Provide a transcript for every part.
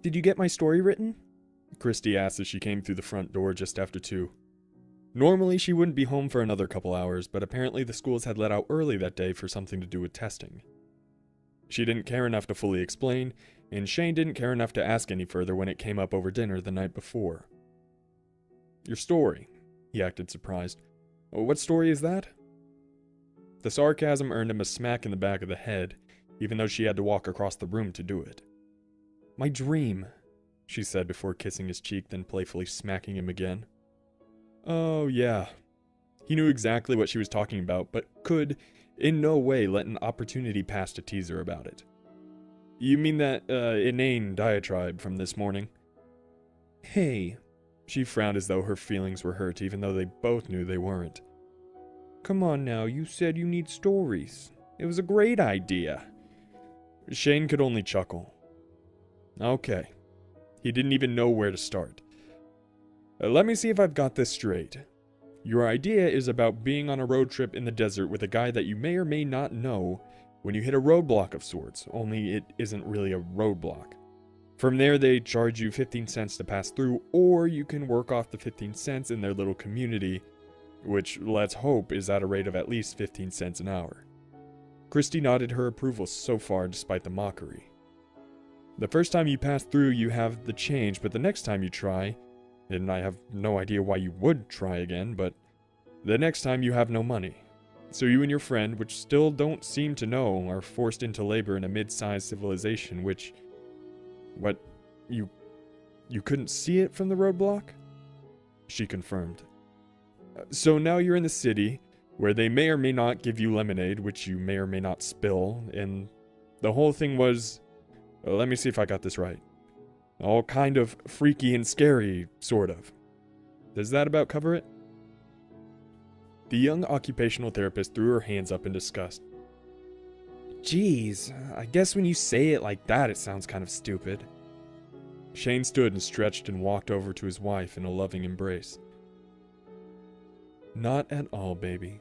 Did you get my story written? Christy asked as she came through the front door just after 2. Normally, she wouldn't be home for another couple hours, but apparently the schools had let out early that day for something to do with testing. She didn't care enough to fully explain, and Shane didn't care enough to ask any further when it came up over dinner the night before. Your story, he acted surprised. What story is that? The sarcasm earned him a smack in the back of the head, even though she had to walk across the room to do it. My dream, she said before kissing his cheek, then playfully smacking him again. Oh, yeah. He knew exactly what she was talking about, but could, in no way, let an opportunity pass to tease her about it. You mean that, inane diatribe from this morning? Hey. She frowned as though her feelings were hurt, even though they both knew they weren't. Come on now, you said you need stories. It was a great idea. Shane could only chuckle. Okay. He didn't even know where to start. Let me see if I've got this straight. Your idea is about being on a road trip in the desert with a guy that you may or may not know when you hit a roadblock of sorts, only it isn't really a roadblock. From there, they charge you 15 cents to pass through, or you can work off the 15 cents in their little community, which, let's hope, is at a rate of at least 15 cents an hour. Christy nodded her approval so far despite the mockery. The first time you pass through, you have the change, but the next time you try, and I have no idea why you would try again, but the next time you have no money. So you and your friend, which still don't seem to know, are forced into labor in a mid-sized civilization, which... What? You couldn't see it from the roadblock? She confirmed. So now you're in the city, where they may or may not give you lemonade, which you may or may not spill, and the whole thing was... let me see if I got this right. All kind of freaky and scary, sort of. Does that about cover it? The young occupational therapist threw her hands up in disgust. Geez, I guess when you say it like that, it sounds kind of stupid. Shane stood and stretched and walked over to his wife in a loving embrace. Not at all, baby,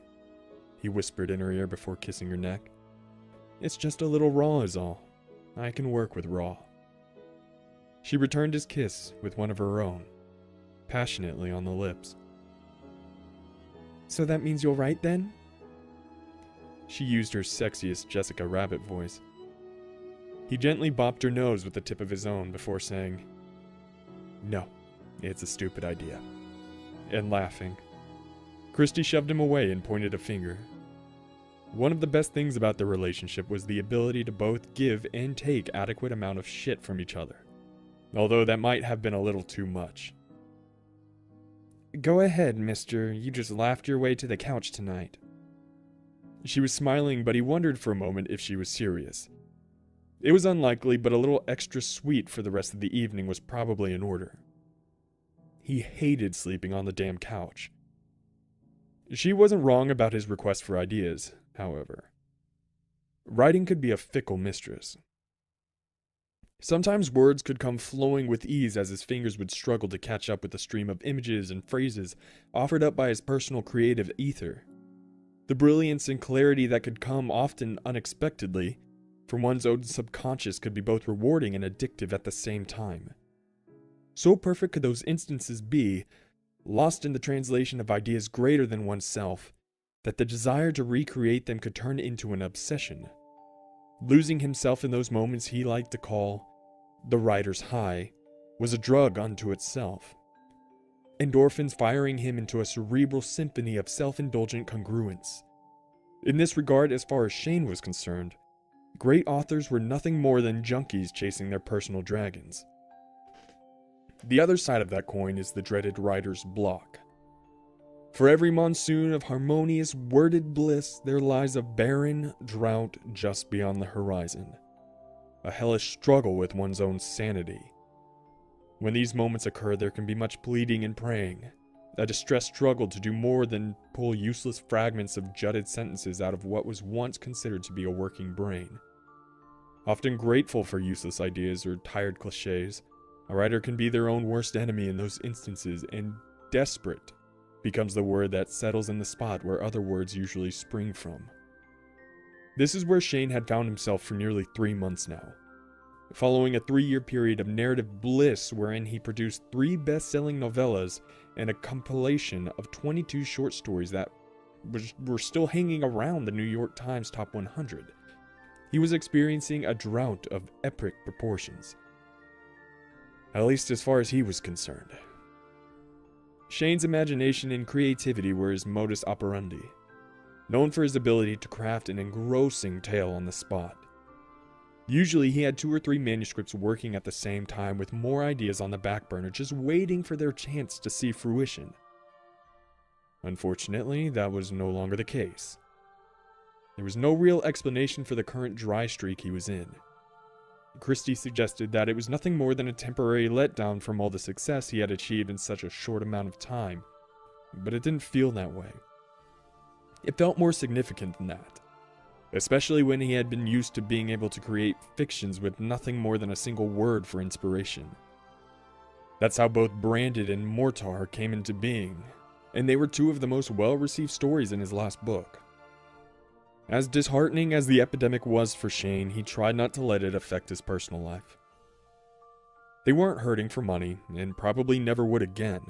he whispered in her ear before kissing her neck. It's just a little raw is all. I can work with raw. She returned his kiss with one of her own, passionately on the lips. So that means you'll write then? She used her sexiest Jessica Rabbit voice. He gently bopped her nose with the tip of his own before saying, No, it's a stupid idea. And laughing. Christy shoved him away and pointed a finger. One of the best things about their relationship was the ability to both give and take adequate amount of shit from each other. Although that might have been a little too much. Go ahead, mister. You just laughed your way to the couch tonight. She was smiling, but he wondered for a moment if she was serious. It was unlikely, but a little extra sweet for the rest of the evening was probably in order. He hated sleeping on the damn couch. She wasn't wrong about his request for ideas, however. Writing could be a fickle mistress. Sometimes words could come flowing with ease as his fingers would struggle to catch up with the stream of images and phrases offered up by his personal creative ether. The brilliance and clarity that could come often unexpectedly from one's own subconscious could be both rewarding and addictive at the same time. So perfect could those instances be, lost in the translation of ideas greater than oneself, that the desire to recreate them could turn into an obsession. Losing himself in those moments he liked to call the writer's high was a drug unto itself. Endorphins firing him into a cerebral symphony of self-indulgent congruence. In this regard, as far as Shane was concerned, great authors were nothing more than junkies chasing their personal dragons. The other side of that coin is the dreaded writer's block. For every monsoon of harmonious, worded bliss, there lies a barren drought just beyond the horizon. A hellish struggle with one's own sanity. When these moments occur, there can be much pleading and praying, a distressed struggle to do more than pull useless fragments of jutted sentences out of what was once considered to be a working brain. Often grateful for useless ideas or tired cliches, a writer can be their own worst enemy in those instances, and desperate becomes the word that settles in the spot where other words usually spring from. This is where Shane had found himself for nearly 3 months now. following a 3-year period of narrative bliss wherein he produced 3 best-selling novellas and a compilation of 22 short stories that were still hanging around the New York Times Top 100. He was experiencing a drought of epic proportions. At least as far as he was concerned. Shane's imagination and creativity were his modus operandi, known for his ability to craft an engrossing tale on the spot. Usually he had 2 or 3 manuscripts working at the same time with more ideas on the back burner just waiting for their chance to see fruition. Unfortunately, that was no longer the case. There was no real explanation for the current dry streak he was in. Christie suggested that it was nothing more than a temporary letdown from all the success he had achieved in such a short amount of time, but it didn't feel that way. It felt more significant than that. Especially when he had been used to being able to create fictions with nothing more than a single word for inspiration. That's how both Branded and Mortar came into being, and they were 2 of the most well-received stories in his last book. As disheartening as the epidemic was for Shane, he tried not to let it affect his personal life. They weren't hurting for money, and probably never would again.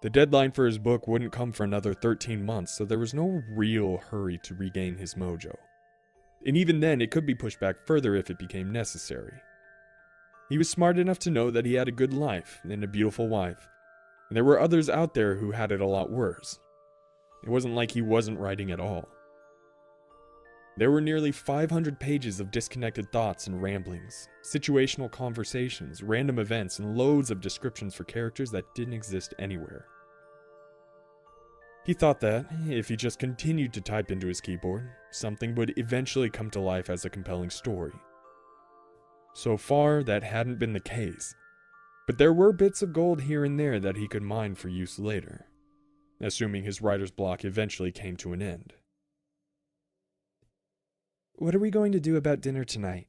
The deadline for his book wouldn't come for another 13 months, so there was no real hurry to regain his mojo. And even then, it could be pushed back further if it became necessary. He was smart enough to know that he had a good life and a beautiful wife, and there were others out there who had it a lot worse. It wasn't like he wasn't writing at all. There were nearly 500 pages of disconnected thoughts and ramblings, situational conversations, random events, and loads of descriptions for characters that didn't exist anywhere. He thought that, if he just continued to type into his keyboard, something would eventually come to life as a compelling story. So far, that hadn't been the case, but there were bits of gold here and there that he could mine for use later, assuming his writer's block eventually came to an end. "What are we going to do about dinner tonight?"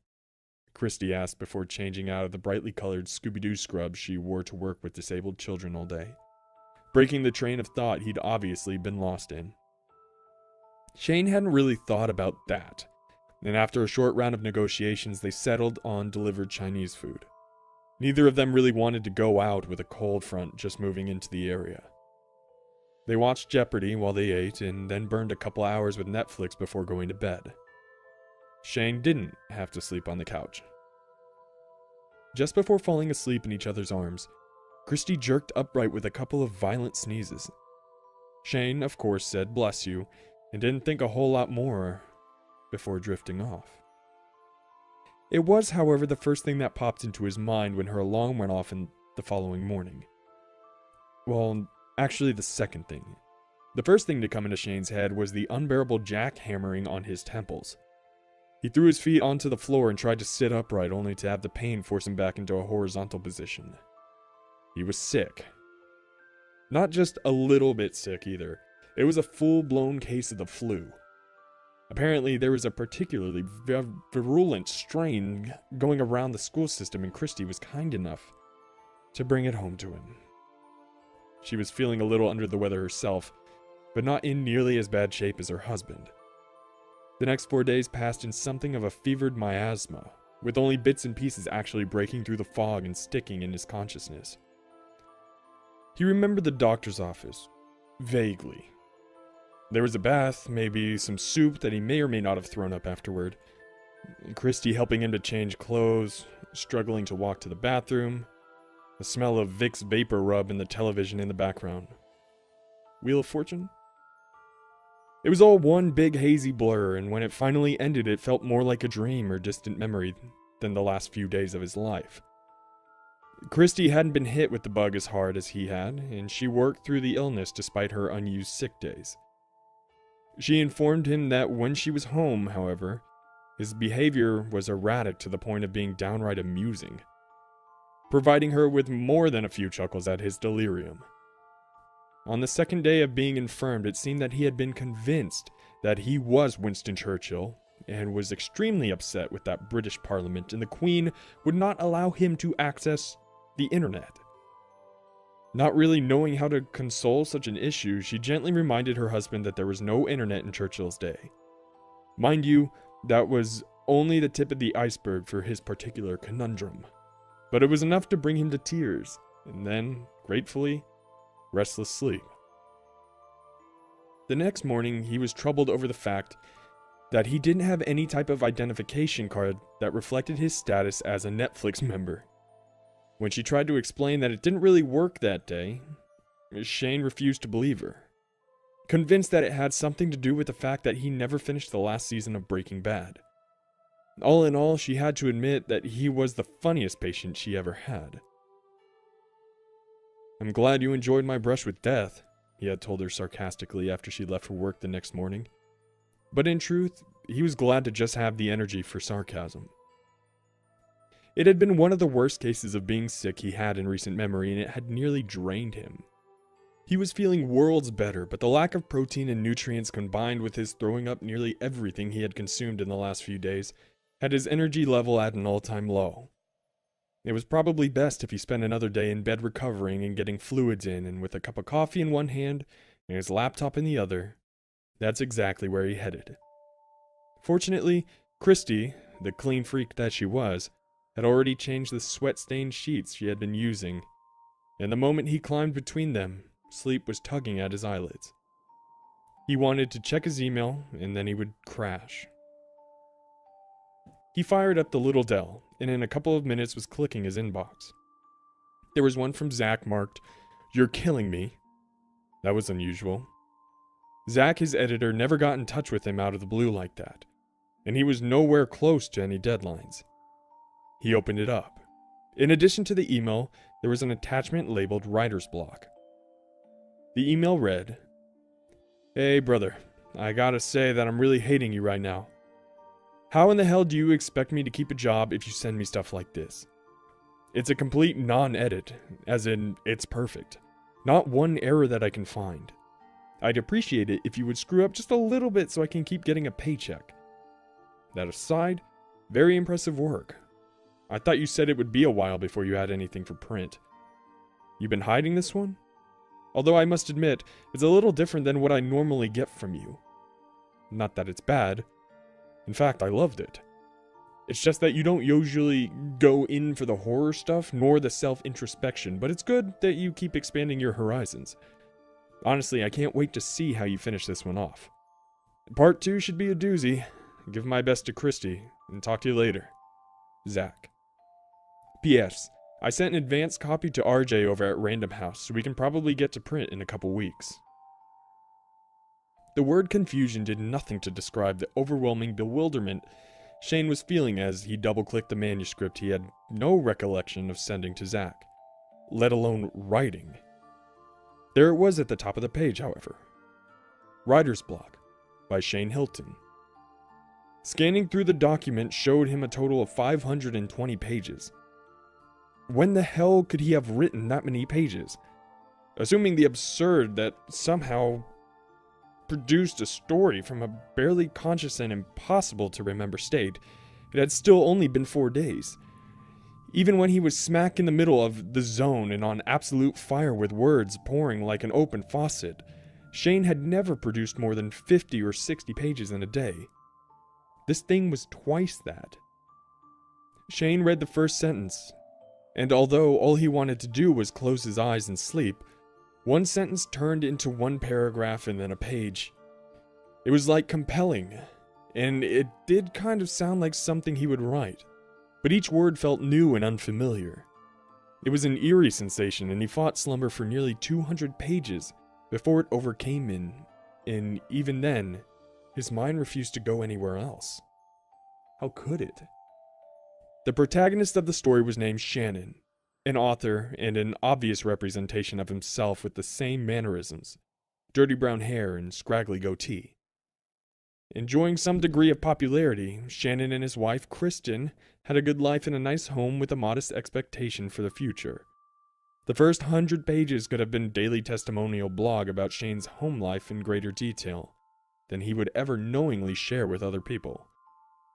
Christie asked before changing out of the brightly colored Scooby-Doo scrubs she wore to work with disabled children all day, breaking the train of thought he'd obviously been lost in. Shane hadn't really thought about that, and after a short round of negotiations, they settled on delivered Chinese food. Neither of them really wanted to go out with a cold front just moving into the area. They watched Jeopardy while they ate, and then burned a couple hours with Netflix before going to bed. Shane didn't have to sleep on the couch. Just before falling asleep in each other's arms, Christie jerked upright with a couple of violent sneezes. Shane, of course, said "bless you," and didn't think a whole lot more before drifting off. It was, however, the first thing that popped into his mind when her alarm went off in the following morning. Well, actually the second thing. The first thing to come into Shane's head was the unbearable jackhammering on his temples. He threw his feet onto the floor and tried to sit upright, only to have the pain force him back into a horizontal position. He was sick. Not just a little bit sick either. It was a full-blown case of the flu. Apparently, there was a particularly virulent strain going around the school system, and Christie was kind enough to bring it home to him. She was feeling a little under the weather herself, but not in nearly as bad shape as her husband. The next 4 days passed in something of a fevered miasma, with only bits and pieces actually breaking through the fog and sticking in his consciousness. He remembered the doctor's office, vaguely. There was a bath, maybe some soup that he may or may not have thrown up afterward, Christie helping him to change clothes, struggling to walk to the bathroom, the smell of Vicks vapor rub and the television in the background. Wheel of Fortune? It was all one big hazy blur, and when it finally ended, it felt more like a dream or distant memory than the last few days of his life. Christie hadn't been hit with the bug as hard as he had, and she worked through the illness despite her unused sick days. She informed him that when she was home, however, his behavior was erratic to the point of being downright amusing, providing her with more than a few chuckles at his delirium. On the second day of being infirmed, it seemed that he had been convinced that he was Winston Churchill, and was extremely upset with that British Parliament, and the Queen would not allow him to access the internet. Not really knowing how to console such an issue, she gently reminded her husband that there was no internet in Churchill's day. Mind you, that was only the tip of the iceberg for his particular conundrum. But it was enough to bring him to tears, and then, gratefully, restless sleep. The next morning, he was troubled over the fact that he didn't have any type of identification card that reflected his status as a Netflix member. When she tried to explain that it didn't really work that day, Shane refused to believe her, convinced that it had something to do with the fact that he never finished the last season of Breaking Bad. All in all, she had to admit that he was the funniest patient she ever had. "I'm glad you enjoyed my brush with death," he had told her sarcastically after she left for work the next morning. But in truth, he was glad to just have the energy for sarcasm. It had been one of the worst cases of being sick he had in recent memory, and it had nearly drained him. He was feeling worlds better, but the lack of protein and nutrients combined with his throwing up nearly everything he had consumed in the last few days had his energy level at an all-time low. It was probably best if he spent another day in bed recovering and getting fluids in, and with a cup of coffee in one hand and his laptop in the other, that's exactly where he headed. Fortunately, Christy, the clean freak that she was, had already changed the sweat-stained sheets she had been using, and the moment he climbed between them, sleep was tugging at his eyelids. He wanted to check his email, and then he would crash. He fired up the little Dell, and in a couple of minutes was clicking his inbox. There was one from Zach marked, "You're killing me." That was unusual. Zach, his editor, never got in touch with him out of the blue like that, and he was nowhere close to any deadlines. He opened it up. In addition to the email, there was an attachment labeled writer's block. The email read, "Hey brother, I gotta say that I'm really hating you right now. How in the hell do you expect me to keep a job if you send me stuff like this? It's a complete non-edit, as in, it's perfect. Not one error that I can find. I'd appreciate it if you would screw up just a little bit so I can keep getting a paycheck. That aside, very impressive work. I thought you said it would be a while before you had anything for print. You been hiding this one? Although I must admit, it's a little different than what I normally get from you. Not that it's bad. In fact, I loved it. It's just that you don't usually go in for the horror stuff, nor the self-introspection, but it's good that you keep expanding your horizons. Honestly, I can't wait to see how you finish this one off. Part 2 should be a doozy. Give my best to Christy, and talk to you later. Zach. P.S. I sent an advance copy to RJ over at Random House, so we can probably get to print in a couple weeks." The word confusion did nothing to describe the overwhelming bewilderment Shane was feeling as he double-clicked the manuscript he had no recollection of sending to Zach, let alone writing. There it was at the top of the page, however. Writer's Block, by Shane Higdon. Scanning through the document showed him a total of 520 pages. When the hell could he have written that many pages? Assuming the absurd that somehow produced a story from a barely conscious and impossible to remember state, it had still only been 4 days. Even when he was smack in the middle of the zone and on absolute fire with words pouring like an open faucet, Shane had never produced more than 50 or 60 pages in a day. This thing was twice that. Shane read the first sentence, and although all he wanted to do was close his eyes and sleep, one sentence turned into one paragraph and then a page. It was like compelling, and it did kind of sound like something he would write, but each word felt new and unfamiliar. It was an eerie sensation, and he fought slumber for nearly 200 pages before it overcame him, and even then, his mind refused to go anywhere else. How could it? The protagonist of the story was named Shannon, an author and an obvious representation of himself with the same mannerisms, dirty brown hair and scraggly goatee. Enjoying some degree of popularity, Shannon and his wife, Kristen, had a good life in a nice home with a modest expectation for the future. The first 100 pages could have been a daily testimonial blog about Shane's home life in greater detail than he would ever knowingly share with other people,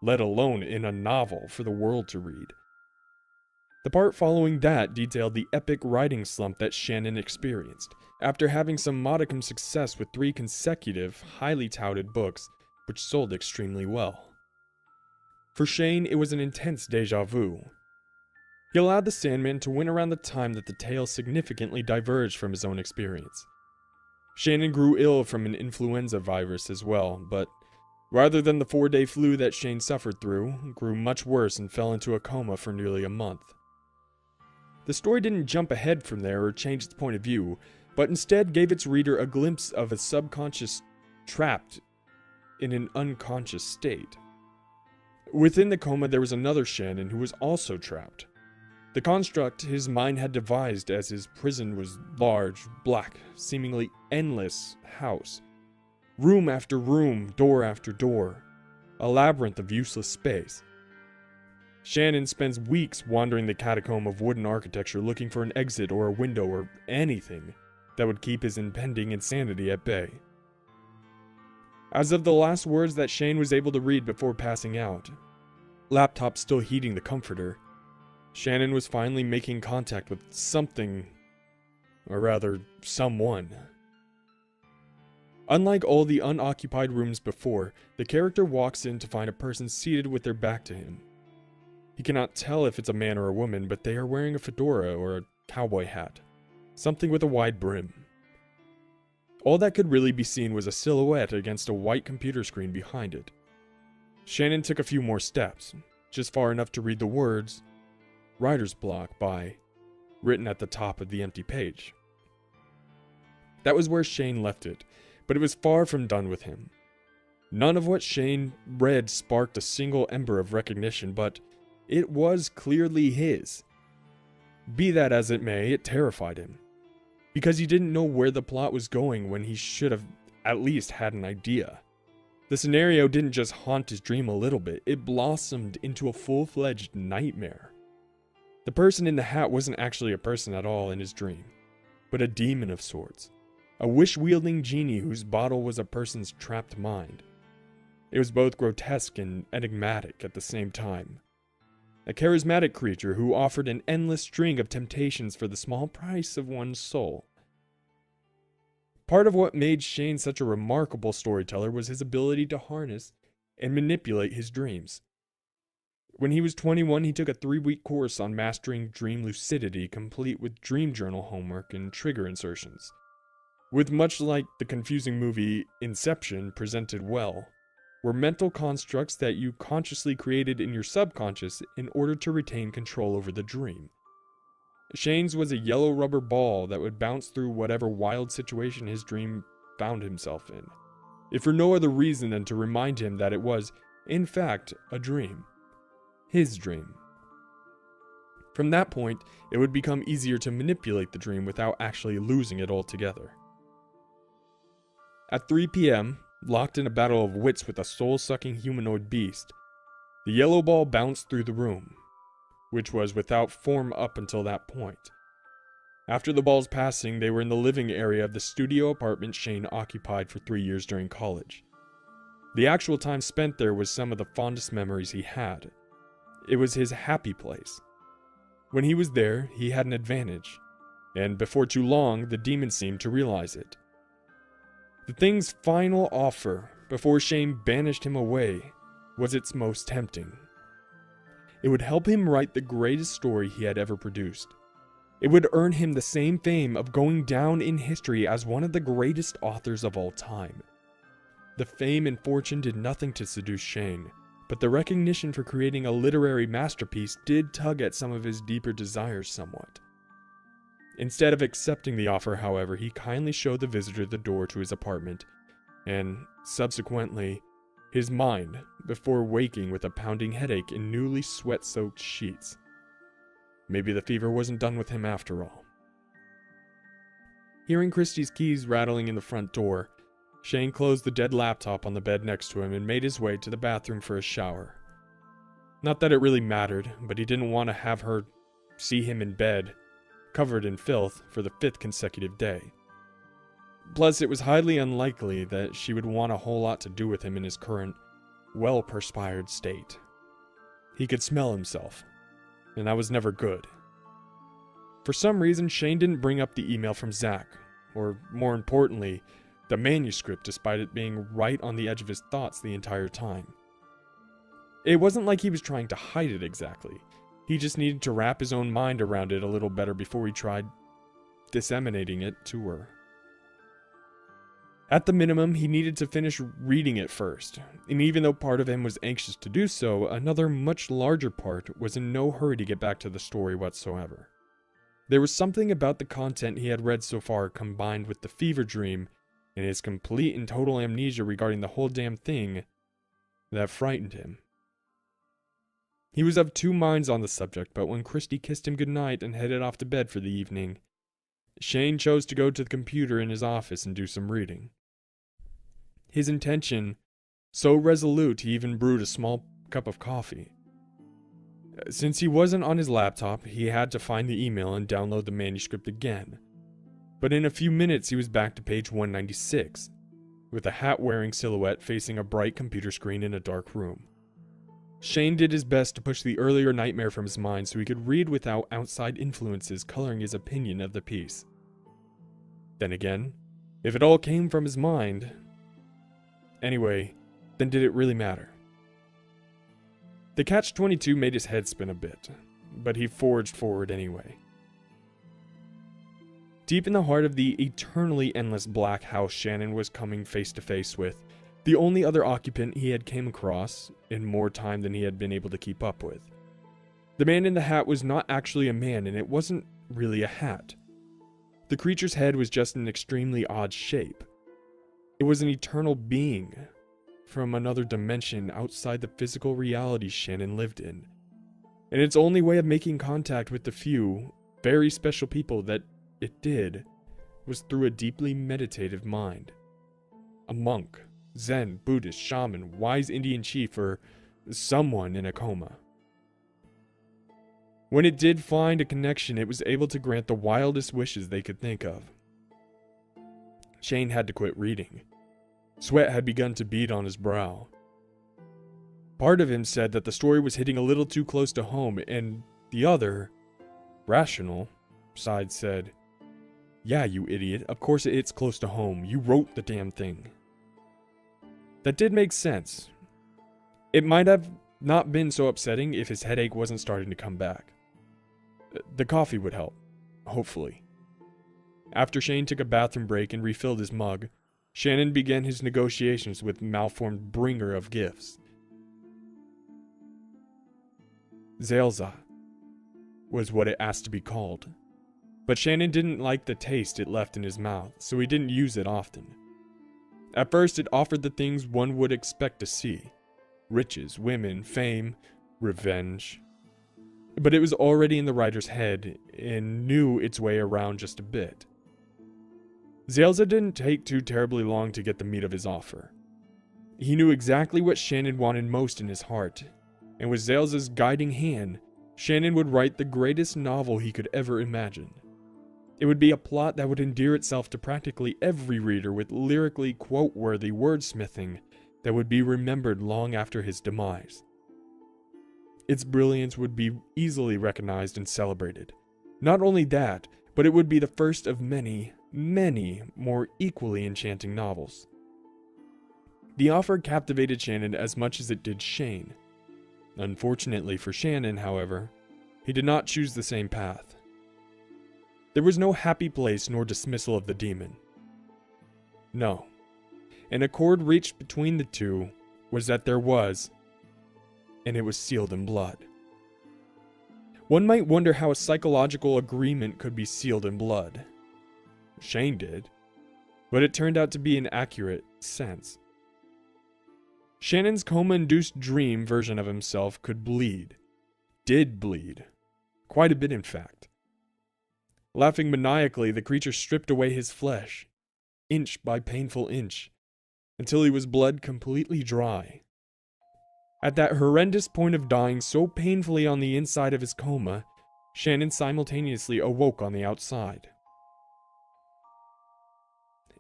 let alone in a novel for the world to read. The part following that detailed the epic writing slump that Shannon experienced, after having some modicum success with 3 consecutive, highly touted books, which sold extremely well. For Shane, it was an intense deja vu. He allowed the Sandman to win around the time that the tale significantly diverged from his own experience. Shannon grew ill from an influenza virus as well, but rather than the 4-day flu that Shane suffered through, grew much worse and fell into a coma for nearly a month. The story didn't jump ahead from there or change its point of view, but instead gave its reader a glimpse of a subconscious trapped in an unconscious state. Within the coma there was another Shannon who was also trapped. The construct his mind had devised as his prison was large, black, seemingly endless house. Room after room, door after door. A labyrinth of useless space. Shannon spends weeks wandering the catacomb of wooden architecture looking for an exit or a window or anything that would keep his impending insanity at bay. As of the last words that Shane was able to read before passing out, laptop still heating the comforter, Shannon was finally making contact with something, or rather, someone. Unlike all the unoccupied rooms before, the character walks in to find a person seated with their back to him. He cannot tell if it's a man or a woman, but they are wearing a fedora or a cowboy hat, something with a wide brim. All that could really be seen was a silhouette against a white computer screen behind it. Shannon took a few more steps, just far enough to read the words, "Writer's block by," written at the top of the empty page. That was where Shane left it, but it was far from done with him. None of what Shane read sparked a single ember of recognition, but it was clearly his. Be that as it may, it terrified him. Because he didn't know where the plot was going when he should have at least had an idea. The scenario didn't just haunt his dream a little bit, it blossomed into a full-fledged nightmare. The person in the hat wasn't actually a person at all in his dream, but a demon of sorts. A wish-wielding genie whose bottle was a person's trapped mind. It was both grotesque and enigmatic at the same time. A charismatic creature who offered an endless string of temptations for the small price of one's soul. Part of what made Shane such a remarkable storyteller was his ability to harness and manipulate his dreams. When he was 21, he took a 3-week course on mastering dream lucidity, complete with dream journal homework and trigger insertions. With much like the confusing movie Inception presented well, were mental constructs that you consciously created in your subconscious in order to retain control over the dream. Shane's was a yellow rubber ball that would bounce through whatever wild situation his dream found himself in, if for no other reason than to remind him that it was, in fact, a dream. His dream. From that point, it would become easier to manipulate the dream without actually losing it altogether. At 3 p.m., locked in a battle of wits with a soul-sucking humanoid beast, the yellow ball bounced through the room, which was without form up until that point. After the ball's passing, they were in the living area of the studio apartment Shane occupied for 3 years during college. The actual time spent there was some of the fondest memories he had. It was his happy place. When he was there, he had an advantage, and before too long, the demon seemed to realize it. The thing's final offer, before Shane banished him away, was its most tempting. It would help him write the greatest story he had ever produced. It would earn him the same fame of going down in history as one of the greatest authors of all time. The fame and fortune did nothing to seduce Shane, but the recognition for creating a literary masterpiece did tug at some of his deeper desires somewhat. Instead of accepting the offer, however, he kindly showed the visitor the door to his apartment, and, subsequently, his mind, before waking with a pounding headache and newly sweat-soaked sheets. Maybe the fever wasn't done with him after all. Hearing Christie's keys rattling in the front door, Shane closed the dead laptop on the bed next to him and made his way to the bathroom for a shower. Not that it really mattered, but he didn't want to have her see him in bed, covered in filth, for the 5th consecutive day. Plus, it was highly unlikely that she would want a whole lot to do with him in his current, well-perspired state. He could smell himself, and that was never good. For some reason, Shane didn't bring up the email from Zach, or more importantly, the manuscript, despite it being right on the edge of his thoughts the entire time. It wasn't like he was trying to hide it exactly. He just needed to wrap his own mind around it a little better before he tried disseminating it to her. At the minimum, he needed to finish reading it first, and even though part of him was anxious to do so, another much larger part was in no hurry to get back to the story whatsoever. There was something about the content he had read so far combined with the fever dream and his complete and total amnesia regarding the whole damn thing that frightened him. He was of two minds on the subject, but when Christy kissed him goodnight and headed off to bed for the evening, Shane chose to go to the computer in his office and do some reading. His intention, so resolute he even brewed a small cup of coffee. Since he wasn't on his laptop, he had to find the email and download the manuscript again. But in a few minutes he was back to page 196, with a hat-wearing silhouette facing a bright computer screen in a dark room. Shane did his best to push the earlier nightmare from his mind so he could read without outside influences coloring his opinion of the piece. Then again, if it all came from his mind... Anyway, then did it really matter? The catch-22 made his head spin a bit, but he forged forward anyway. Deep in the heart of the eternally endless black house Shannon was coming face to face with, the only other occupant he had came across, in more time than he had been able to keep up with. The man in the hat was not actually a man, and it wasn't really a hat. The creature's head was just an extremely odd shape. It was an eternal being, from another dimension outside the physical reality Shannon lived in. And its only way of making contact with the few, very special people that it did, was through a deeply meditative mind. A monk, Zen, Buddhist, shaman, wise Indian chief, or someone in a coma. When it did find a connection, it was able to grant the wildest wishes they could think of. Shane had to quit reading. Sweat had begun to bead on his brow. Part of him said that the story was hitting a little too close to home, and the other, rational, side said, "Yeah, you idiot, of course it hits close to home. You wrote the damn thing." That did make sense. It might have not been so upsetting if his headache wasn't starting to come back. The coffee would help, hopefully. After Shane took a bathroom break and refilled his mug, Shannon began his negotiations with the malformed bringer of gifts. Zelza was what it asked to be called, but Shannon didn't like the taste it left in his mouth, so he didn't use it often. At first, it offered the things one would expect to see: riches, women, fame, revenge. But it was already in the writer's head and knew its way around just a bit. Zelza didn't take too terribly long to get the meat of his offer. He knew exactly what Shannon wanted most in his heart, and with Zelza's guiding hand, Shannon would write the greatest novel he could ever imagine. It would be a plot that would endear itself to practically every reader with lyrically quote-worthy wordsmithing that would be remembered long after his demise. Its brilliance would be easily recognized and celebrated. Not only that, but it would be the first of many, many more equally enchanting novels. The offer captivated Shannon as much as it did Shane. Unfortunately for Shannon, however, he did not choose the same path. There was no happy place nor dismissal of the demon. No. An accord reached between the two was that there was, and it was sealed in blood. One might wonder how a psychological agreement could be sealed in blood. Shane did, but it turned out to be an accurate sense. Shannon's coma-induced dream version of himself could bleed. Did bleed. Quite a bit, in fact. Laughing maniacally, the creature stripped away his flesh, inch by painful inch, until he was blood completely dry. At that horrendous point of dying so painfully on the inside of his coma, Shannon simultaneously awoke on the outside.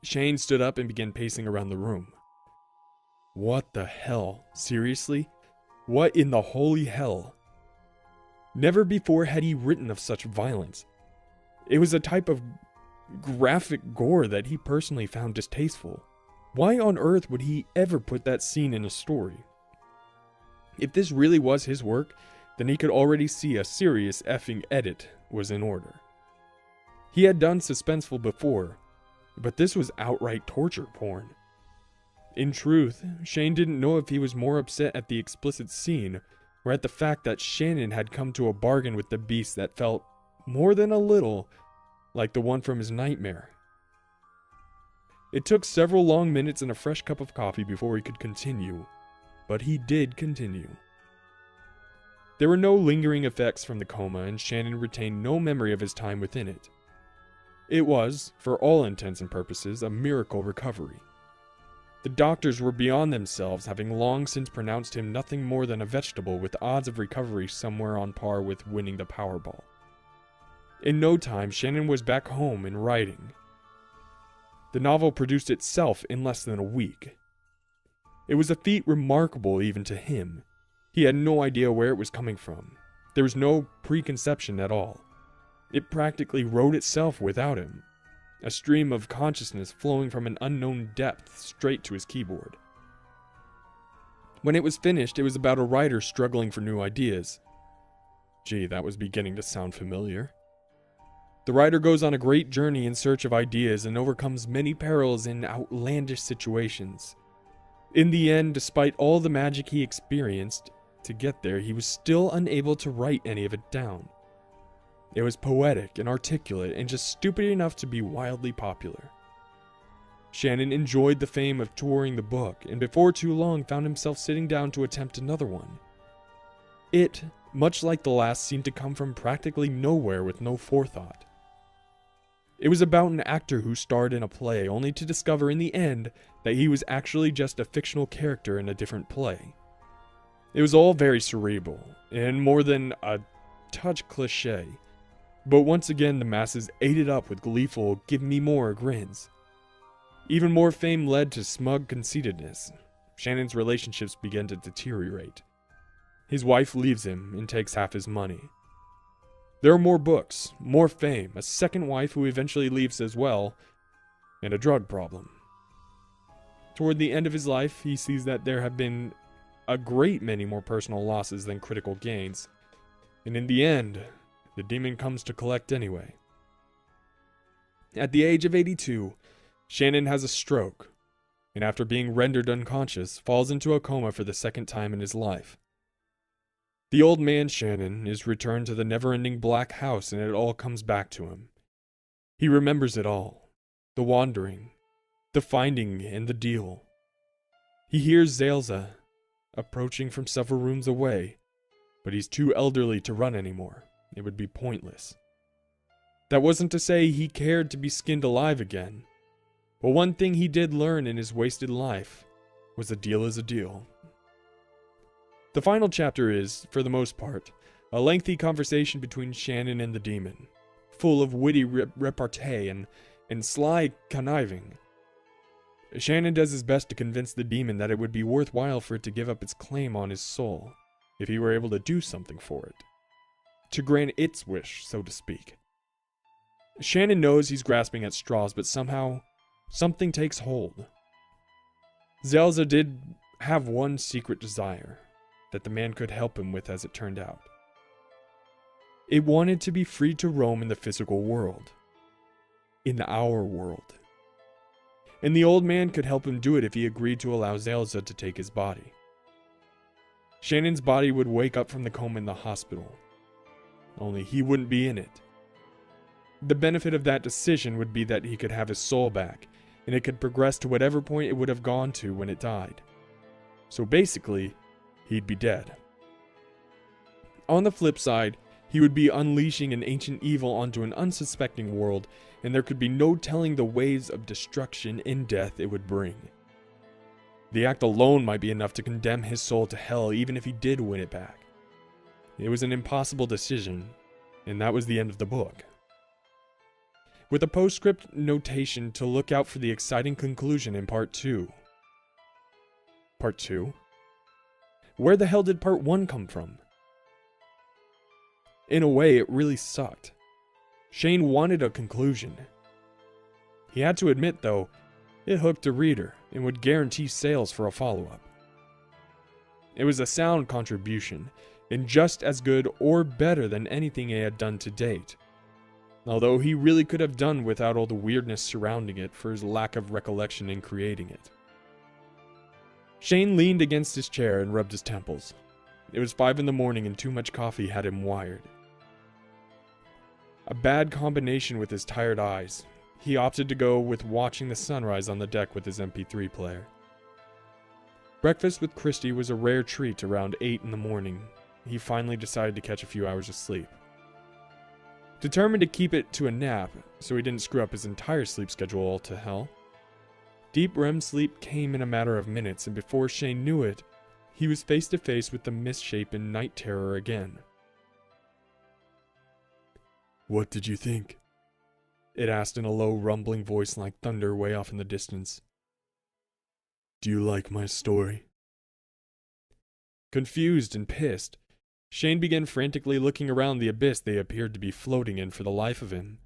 Shane stood up and began pacing around the room. What the hell? Seriously? What in the holy hell? Never before had he written of such violence. It was a type of graphic gore that he personally found distasteful. Why on earth would he ever put that scene in a story? If this really was his work, then he could already see a serious effing edit was in order. He had done suspenseful before, but this was outright torture porn. In truth, Shane didn't know if he was more upset at the explicit scene or at the fact that Shannon had come to a bargain with the beast that felt, more than a little, like the one from his nightmare. It took several long minutes and a fresh cup of coffee before he could continue, but he did continue. There were no lingering effects from the coma, and Shannon retained no memory of his time within it. It was, for all intents and purposes, a miracle recovery. The doctors were beyond themselves, having long since pronounced him nothing more than a vegetable with odds of recovery somewhere on par with winning the Powerball. In no time, Shannon was back home and writing. The novel produced itself in less than a week. It was a feat remarkable even to him. He had no idea where it was coming from. There was no preconception at all. It practically wrote itself without him. A stream of consciousness flowing from an unknown depth straight to his keyboard. When it was finished, it was about a writer struggling for new ideas. Gee, that was beginning to sound familiar. The writer goes on a great journey in search of ideas and overcomes many perils in outlandish situations. In the end, despite all the magic he experienced to get there, he was still unable to write any of it down. It was poetic and articulate and just stupid enough to be wildly popular. Shannon enjoyed the fame of touring the book, and before too long found himself sitting down to attempt another one. It, much like the last, seemed to come from practically nowhere with no forethought. It was about an actor who starred in a play, only to discover in the end that he was actually just a fictional character in a different play. It was all very cerebral, and more than a touch cliché. But once again, the masses ate it up with gleeful, give me more grins. Even more fame led to smug conceitedness. Shannon's relationships began to deteriorate. His wife leaves him and takes half his money. There are more books, more fame, a second wife who eventually leaves as well, and a drug problem. Toward the end of his life, he sees that there have been a great many more personal losses than critical gains, and in the end, the demon comes to collect anyway. At the age of 82, Shannon has a stroke, and after being rendered unconscious, falls into a coma for the second time in his life. The old man, Shannon, is returned to the never-ending black house, and it all comes back to him. He remembers it all. The wandering, the finding, and the deal. He hears Zelza approaching from several rooms away, but he's too elderly to run anymore. It would be pointless. That wasn't to say he cared to be skinned alive again, but one thing he did learn in his wasted life was a deal is a deal. The final chapter is, for the most part, a lengthy conversation between Shannon and the demon, full of witty repartee and sly conniving. Shannon does his best to convince the demon that it would be worthwhile for it to give up its claim on his soul, if he were able to do something for it. To grant its wish, so to speak. Shannon knows he's grasping at straws, but somehow, something takes hold. Zelza did have one secret desire that the man could help him with, as it turned out. It wanted to be free to roam in the physical world. In our world. And the old man could help him do it if he agreed to allow Zelza to take his body. Shannon's body would wake up from the coma in the hospital. Only he wouldn't be in it. The benefit of that decision would be that he could have his soul back, and it could progress to whatever point it would have gone to when it died. So basically, he'd be dead. On the flip side, he would be unleashing an ancient evil onto an unsuspecting world, and there could be no telling the waves of destruction and death it would bring. The act alone might be enough to condemn his soul to hell, even if he did win it back. It was an impossible decision, and that was the end of the book. With a postscript notation to look out for the exciting conclusion in Part 2. Part 2? Where the hell did Part 1 come from? In a way, it really sucked. Shane wanted a conclusion. He had to admit, though, it hooked a reader and would guarantee sales for a follow-up. It was a sound contribution, and just as good or better than anything he had done to date. Although he really could have done without all the weirdness surrounding it for his lack of recollection in creating it. Shane leaned against his chair and rubbed his temples. It was 5 in the morning and too much coffee had him wired. A bad combination with his tired eyes. He opted to go with watching the sunrise on the deck with his MP3 player. Breakfast with Christy was a rare treat around 8 in the morning. He finally decided to catch a few hours of sleep. Determined to keep it to a nap, so he didn't screw up his entire sleep schedule all to hell, deep REM sleep came in a matter of minutes, and before Shane knew it, he was face to face with the misshapen night terror again. "What did you think?" It asked in a low, rumbling voice like thunder way off in the distance. "Do you like my story?" Confused and pissed, Shane began frantically looking around the abyss they appeared to be floating in for the life of him.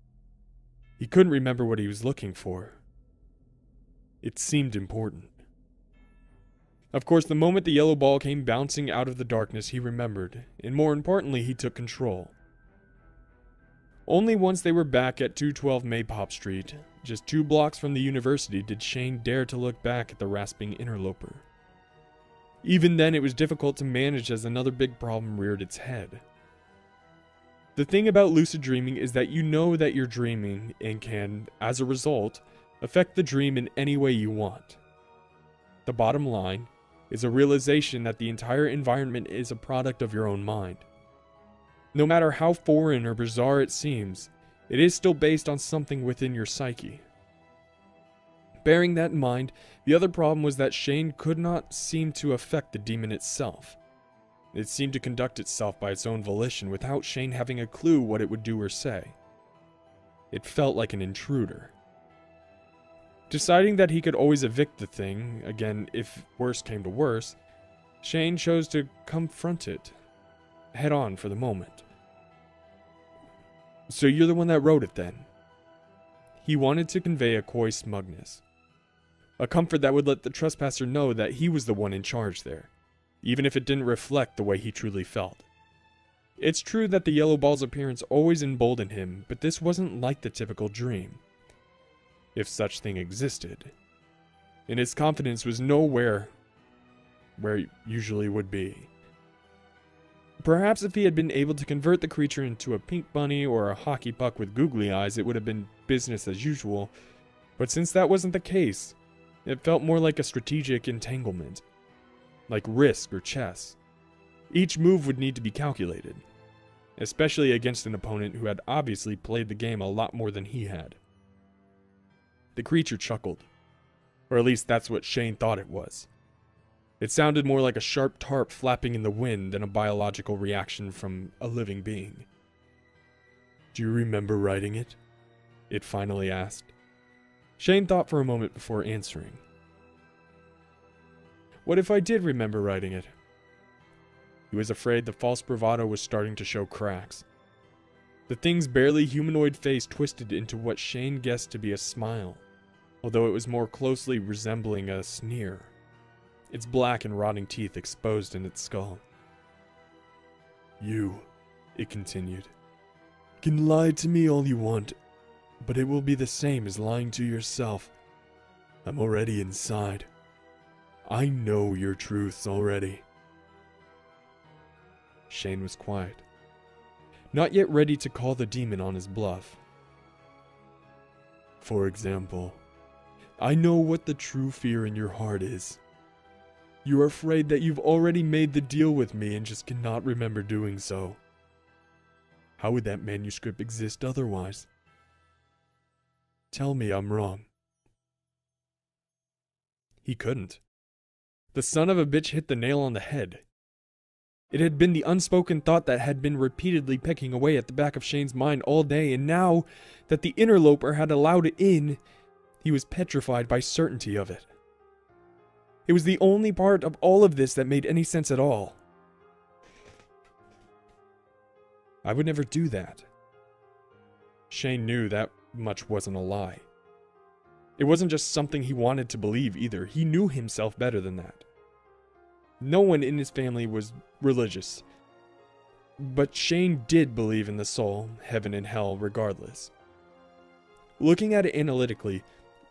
He couldn't remember what he was looking for. It seemed important. Of course, the moment the yellow ball came bouncing out of the darkness, he remembered, and more importantly, he took control. Only once they were back at 212 Maypop Street, just 2 blocks from the university, did Shane dare to look back at the rasping interloper. Even then, it was difficult to manage as another big problem reared its head. The thing about lucid dreaming is that you know that you're dreaming and can, as a result, affect the dream in any way you want. The bottom line is a realization that the entire environment is a product of your own mind. No matter how foreign or bizarre it seems, it is still based on something within your psyche. Bearing that in mind, the other problem was that Shane could not seem to affect the demon itself. It seemed to conduct itself by its own volition without Shane having a clue what it would do or say. It felt like an intruder. Deciding that he could always evict the thing, again if worse came to worse, Shane chose to confront it, head on for the moment. "So you're the one that wrote it then?" He wanted to convey a coy smugness. A comfort that would let the trespasser know that he was the one in charge there, even if it didn't reflect the way he truly felt. It's true that the yellow ball's appearance always emboldened him, but this wasn't like the typical dream, if such thing existed, and his confidence was nowhere where it usually would be. Perhaps if he had been able to convert the creature into a pink bunny or a hockey puck with googly eyes, it would have been business as usual, but since that wasn't the case, it felt more like a strategic entanglement, like Risk or chess. Each move would need to be calculated, especially against an opponent who had obviously played the game a lot more than he had. The creature chuckled, or at least that's what Shane thought it was. It sounded more like a sharp tarp flapping in the wind than a biological reaction from a living being. "Do you remember writing it?" it finally asked. Shane thought for a moment before answering. What if I did remember writing it? He was afraid the false bravado was starting to show cracks. The thing's barely humanoid face twisted into what Shane guessed to be a smile, although it was more closely resembling a sneer. Its black and rotting teeth exposed in its skull. "You," it continued, "can lie to me all you want, but it will be the same as lying to yourself. I'm already inside. I know your truths already." Shane was quiet, not yet ready to call the demon on his bluff. "For example, I know what the true fear in your heart is. You're afraid that you've already made the deal with me and just cannot remember doing so. How would that manuscript exist otherwise? Tell me I'm wrong." He couldn't. The son of a bitch hit the nail on the head. It had been the unspoken thought that had been repeatedly pecking away at the back of Shane's mind all day, and now that the interloper had allowed it in, he was petrified by certainty of it. It was the only part of all of this that made any sense at all. I would never do that. Shane knew that much wasn't a lie. It wasn't just something he wanted to believe either. He knew himself better than that. No one in his family was religious, but Shane did believe in the soul, heaven and hell regardless. Looking at it analytically,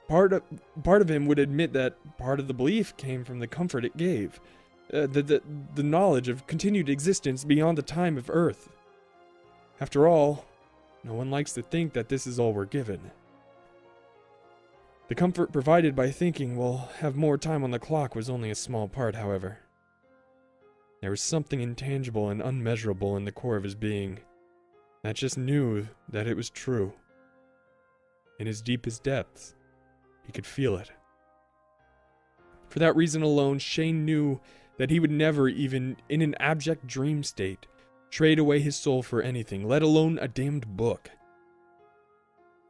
part of him would admit that part of the belief came from the comfort it gave, the knowledge of continued existence beyond the time of Earth. After all, no one likes to think that this is all we're given. The comfort provided by thinking we'll have more time on the clock was only a small part, however. There was something intangible and unmeasurable in the core of his being that just knew that it was true. In his deepest depths, he could feel it. For that reason alone, Shane knew that he would never, even in an abject dream state, trade away his soul for anything, let alone a damned book.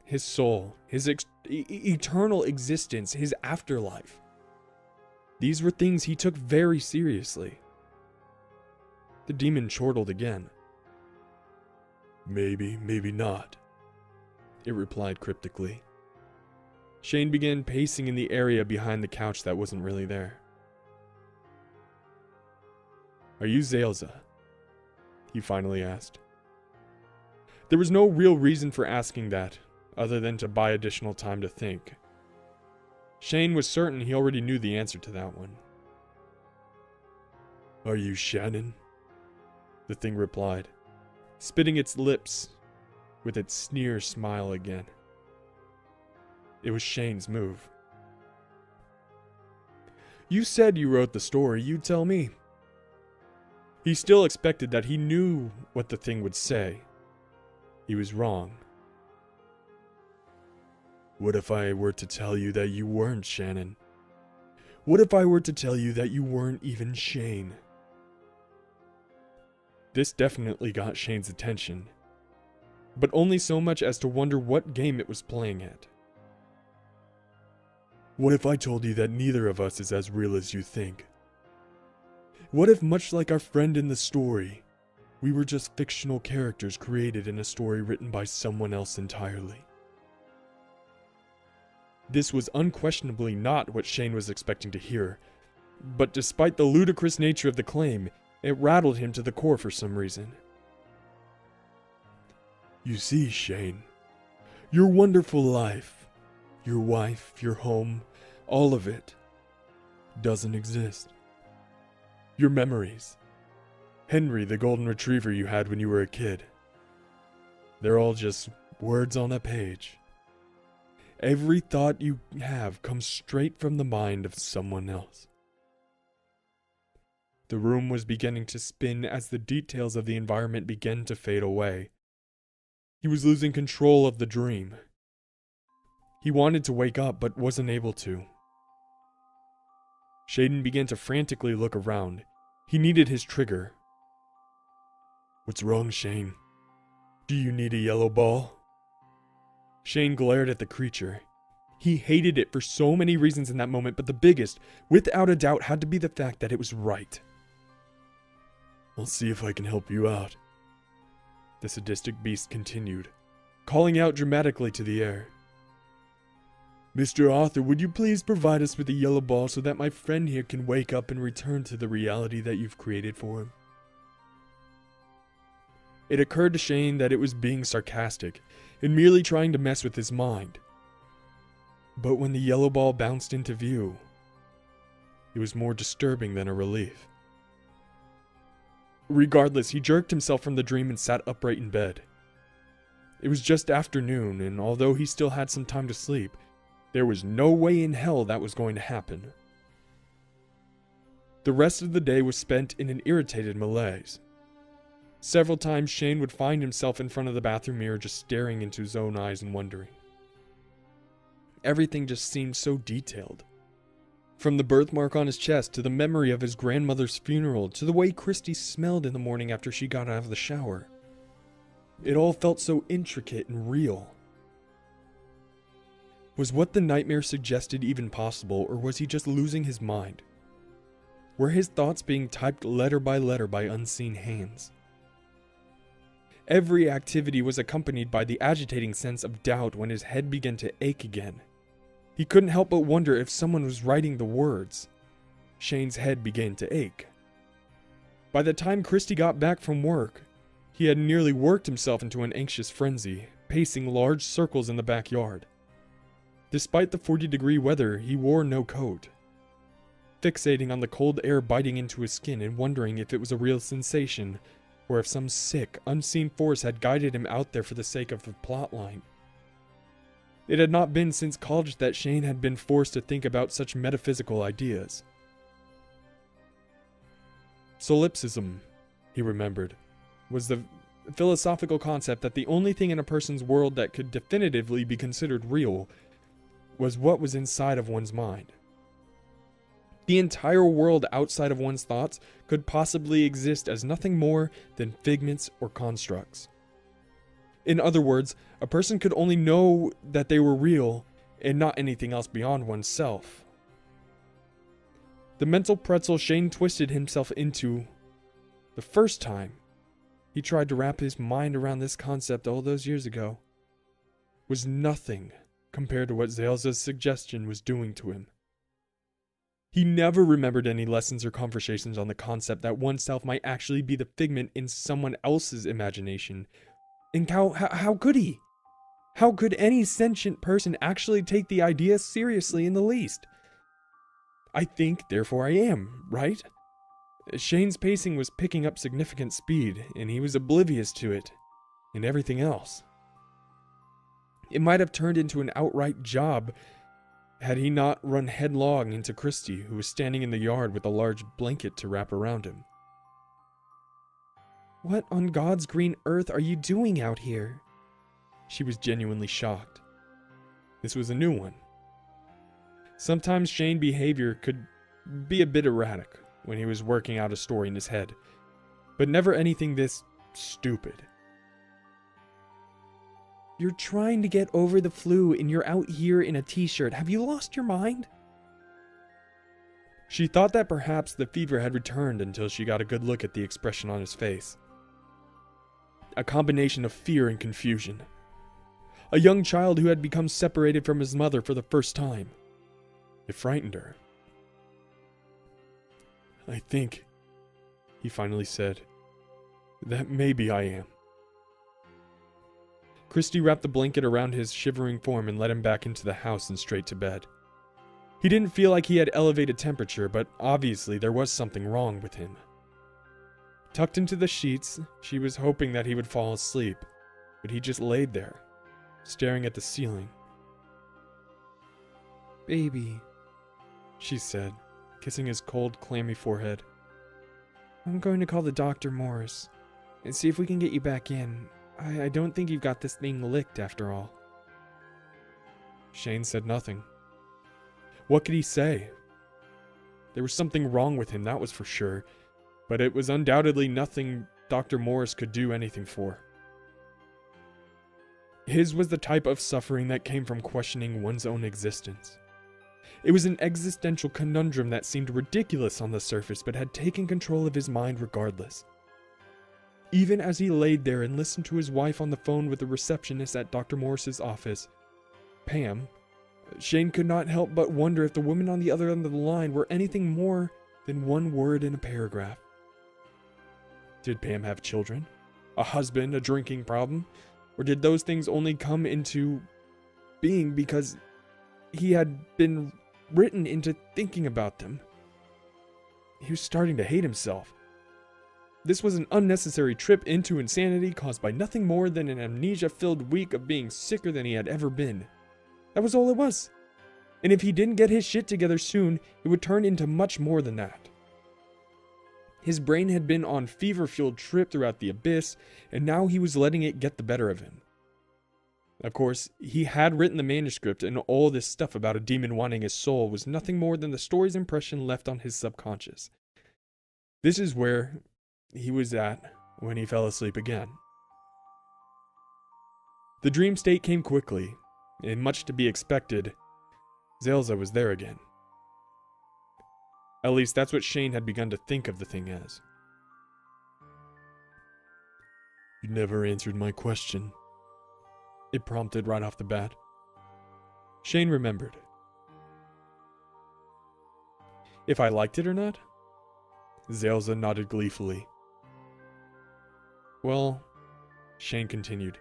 His soul, his eternal existence, his afterlife. These were things he took very seriously. The demon chortled again. Maybe, maybe not, it replied cryptically. Shane began pacing in the area behind the couch that wasn't really there. Are you Zailza? He finally asked. There was no real reason for asking that, other than to buy additional time to think. Shane was certain he already knew the answer to that one. Are you Shannon? The thing replied, spitting its lips with its sneer smile again. It was Shane's move. You said you wrote the story, you tell me. He still expected that he knew what the thing would say. He was wrong. What if I were to tell you that you weren't Shannon? What if I were to tell you that you weren't even Shane? This definitely got Shane's attention, but only so much as to wonder what game it was playing at. What if I told you that neither of us is as real as you think? What if, much like our friend in the story, we were just fictional characters created in a story written by someone else entirely? This was unquestionably not what Shane was expecting to hear, but despite the ludicrous nature of the claim, it rattled him to the core for some reason. You see, Shane, your wonderful life, your wife, your home, all of it, doesn't exist. Your memories, Henry, the golden retriever you had when you were a kid, they're all just words on a page. Every thought you have comes straight from the mind of someone else. The room was beginning to spin as the details of the environment began to fade away. He was losing control of the dream. He wanted to wake up, but wasn't able to. Shaden began to frantically look around. He needed his trigger. What's wrong, Shane? Do you need a yellow ball? Shane glared at the creature. He hated it for so many reasons in that moment, but the biggest, without a doubt, had to be the fact that it was right. I'll see if I can help you out. The sadistic beast continued, calling out dramatically to the air. Mr. Author, would you please provide us with a yellow ball so that my friend here can wake up and return to the reality that you've created for him? It occurred to Shane that it was being sarcastic and merely trying to mess with his mind. But when the yellow ball bounced into view, it was more disturbing than a relief. Regardless, he jerked himself from the dream and sat upright in bed. It was just afternoon, and although he still had some time to sleep, there was no way in hell that was going to happen. The rest of the day was spent in an irritated malaise. Several times Shane would find himself in front of the bathroom mirror just staring into his own eyes and wondering. Everything just seemed so detailed. From the birthmark on his chest to the memory of his grandmother's funeral to the way Christy smelled in the morning after she got out of the shower. It all felt so intricate and real. Was what the nightmare suggested even possible, or was he just losing his mind? Were his thoughts being typed letter by unseen hands? Every activity was accompanied by the agitating sense of doubt when his head began to ache again. He couldn't help but wonder if someone was writing the words. Shane's head began to ache. By the time Christy got back from work, he had nearly worked himself into an anxious frenzy, pacing large circles in the backyard. Despite the 40-degree weather, he wore no coat, fixating on the cold air biting into his skin and wondering if it was a real sensation, or if some sick, unseen force had guided him out there for the sake of the plotline. It had not been since college that Shane had been forced to think about such metaphysical ideas. Solipsism, he remembered, was the philosophical concept that the only thing in a person's world that could definitively be considered real was what was inside of one's mind. The entire world outside of one's thoughts could possibly exist as nothing more than figments or constructs. In other words, a person could only know that they were real and not anything else beyond oneself. The mental pretzel Shane twisted himself into the first time he tried to wrap his mind around this concept all those years ago was nothing compared to what Zale's suggestion was doing to him. He never remembered any lessons or conversations on the concept that oneself might actually be the figment in someone else's imagination. And how could he? How could any sentient person actually take the idea seriously in the least? I think, therefore I am, right? Shane's pacing was picking up significant speed, and he was oblivious to it, and everything else. It might have turned into an outright job had he not run headlong into Christy, who was standing in the yard with a large blanket to wrap around him. "What on God's green earth are you doing out here?" She was genuinely shocked. This was a new one. Sometimes Shane's behavior could be a bit erratic when he was working out a story in his head, but never anything this stupid. "You're trying to get over the flu and you're out here in a t-shirt. Have you lost your mind?" She thought that perhaps the fever had returned until she got a good look at the expression on his face. A combination of fear and confusion. A young child who had become separated from his mother for the first time. It frightened her. "I think," he finally said, "that maybe I am." Christy wrapped the blanket around his shivering form and led him back into the house and straight to bed. He didn't feel like he had elevated temperature, but obviously there was something wrong with him. Tucked into the sheets, she was hoping that he would fall asleep, but he just laid there, staring at the ceiling. "Baby," she said, kissing his cold, clammy forehead. "I'm going to call the Dr. Morris and see if we can get you back in. I don't think you've got this thing licked after all." Shane said nothing. What could he say? There was something wrong with him, that was for sure, but it was undoubtedly nothing Dr. Morris could do anything for. His was the type of suffering that came from questioning one's own existence. It was an existential conundrum that seemed ridiculous on the surface, but had taken control of his mind regardless. Even as he laid there and listened to his wife on the phone with the receptionist at Dr. Morris's office, Pam, Shane could not help but wonder if the woman on the other end of the line were anything more than one word in a paragraph. Did Pam have children? A husband? A drinking problem? Or did those things only come into being because he had been written into thinking about them? He was starting to hate himself. This was an unnecessary trip into insanity caused by nothing more than an amnesia-filled week of being sicker than he had ever been. That was all it was. And if he didn't get his shit together soon, it would turn into much more than that. His brain had been on fever-fueled trip throughout the abyss, and now he was letting it get the better of him. Of course, he had written the manuscript, and all this stuff about a demon wanting his soul was nothing more than the story's impression left on his subconscious. This is where he was at when he fell asleep again. The dream state came quickly, and much to be expected, Zelza was there again. At least that's what Shane had begun to think of the thing as. "You never answered my question," it prompted right off the bat. Shane remembered. If I liked it or not? Zelza nodded gleefully. Well, Shane continued.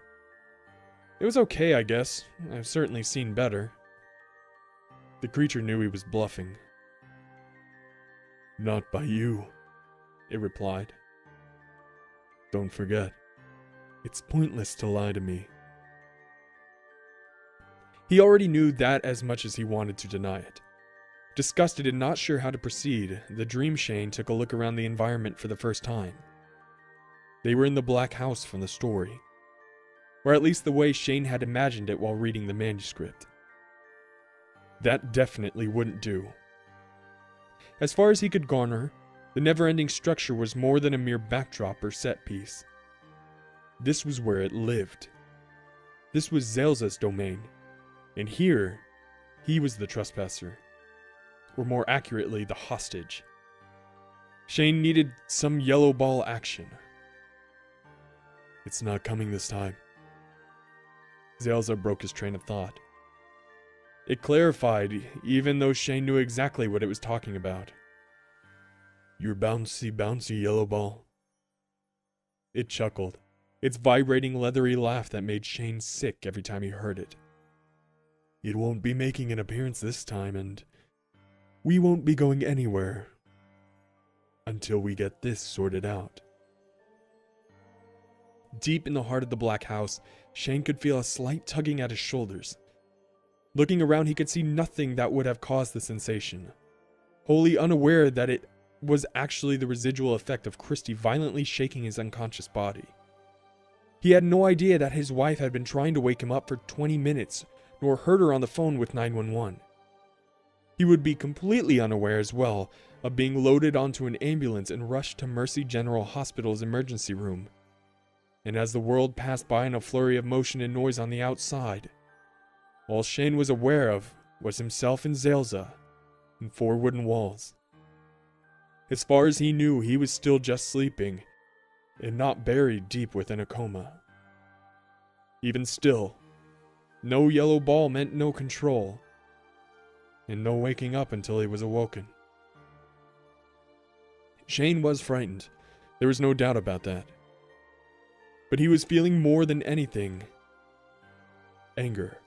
It was okay, I guess. I've certainly seen better. The creature knew he was bluffing. Not by you, it replied. Don't forget, it's pointless to lie to me. He already knew that as much as he wanted to deny it. Disgusted and not sure how to proceed, the Dream Shane took a look around the environment for the first time. They were in the black house from the story, or at least the way Shane had imagined it while reading the manuscript. That definitely wouldn't do. As far as he could garner, the never-ending structure was more than a mere backdrop or set piece. This was where it lived. This was Zelza's domain, and here, he was the trespasser, or more accurately, the hostage. Shane needed some yellow ball action. It's not coming this time. Zelza broke his train of thought. It clarified, even though Shane knew exactly what it was talking about. Your bouncy yellow ball. It chuckled, its vibrating leathery laugh that made Shane sick every time he heard it. It won't be making an appearance this time, and we won't be going anywhere until we get this sorted out. Deep in the heart of the black house, Shane could feel a slight tugging at his shoulders. Looking around, he could see nothing that would have caused the sensation, wholly unaware that it was actually the residual effect of Christy violently shaking his unconscious body. He had no idea that his wife had been trying to wake him up for 20 minutes, nor heard her on the phone with 911. He would be completely unaware as well of being loaded onto an ambulance and rushed to Mercy General Hospital's emergency room. And as the world passed by in a flurry of motion and noise on the outside, all Shane was aware of was himself and Zelza and 4 wooden walls. As far as he knew, he was still just sleeping, and not buried deep within a coma. Even still, no yellow ball meant no control, and no waking up until he was awoken. Shane was frightened, there was no doubt about that. But he was feeling more than anything, anger.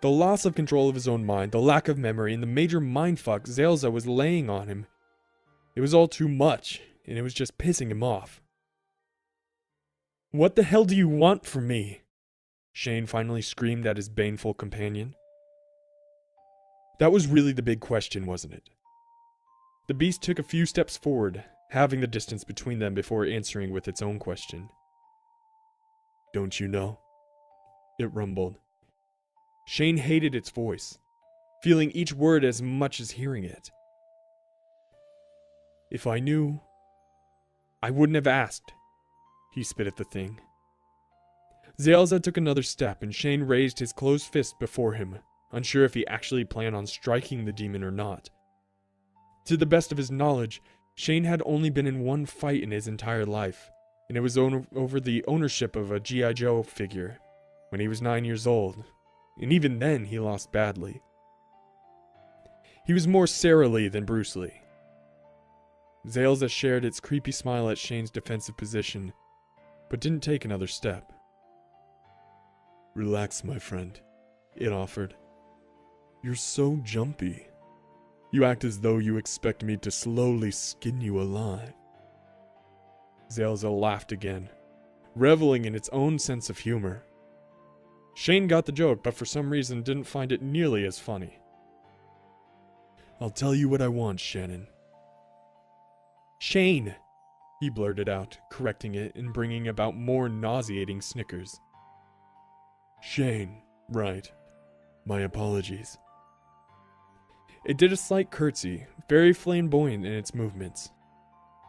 The loss of control of his own mind, the lack of memory, and the major mindfuck Zelza was laying on him. It was all too much, and it was just pissing him off. What the hell do you want from me? Shane finally screamed at his baneful companion. That was really the big question, wasn't it? The beast took a few steps forward, halving the distance between them before answering with its own question. Don't you know? It rumbled. Shane hated its voice, feeling each word as much as hearing it. If I knew, I wouldn't have asked, he spit at the thing. Zelza took another step, and Shane raised his closed fist before him, unsure if he actually planned on striking the demon or not. To the best of his knowledge, Shane had only been in one fight in his entire life, and it was over the ownership of a G.I. Joe figure, when he was 9 years old. And even then, he lost badly. He was more Sarah Lee than Bruce Lee. Zelza shared its creepy smile at Shane's defensive position, but didn't take another step. Relax, my friend, it offered. You're so jumpy. You act as though you expect me to slowly skin you alive. Zelza laughed again, reveling in its own sense of humor. Shane got the joke, but for some reason didn't find it nearly as funny. I'll tell you what I want, Shannon. Shane, he blurted out, correcting it and bringing about more nauseating snickers. Shane, right. My apologies. It did a slight curtsy, very flamboyant in its movements.